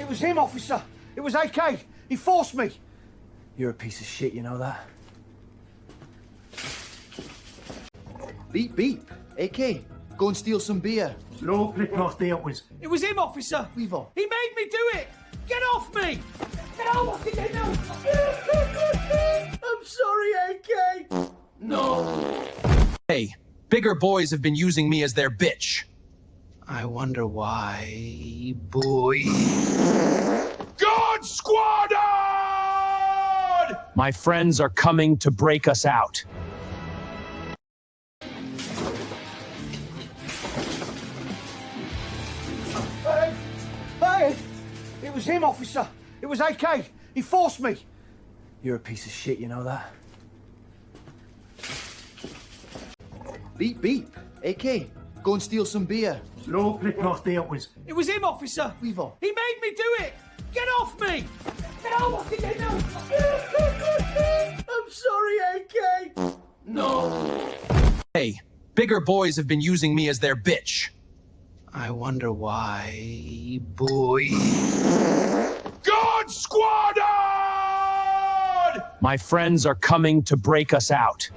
was him, officer. It was AK. He forced me. You're a piece of shit, you know that? Beep, beep. AK, go and steal some beer. No, riposte it was. It was him, officer. Weaver. He made me do it. Get off me. Get off me. I'm sorry, AK. No. Hey, bigger boys have been using me as their bitch. I wonder why, boy. God Squadron! My friends are coming to break us out. Hey! It was him, officer. It was AK. He forced me. You're a piece of shit, you know that? Beep, beep. AK, go and steal some beer. No, riposte it was. It was him, officer. Weaver. He made me do it. Get off me. Get off me. I'm sorry, AK. No. Hey, bigger boys have been using me as their bitch. I wonder why, boy. God Squadron! My friends are coming to break us out.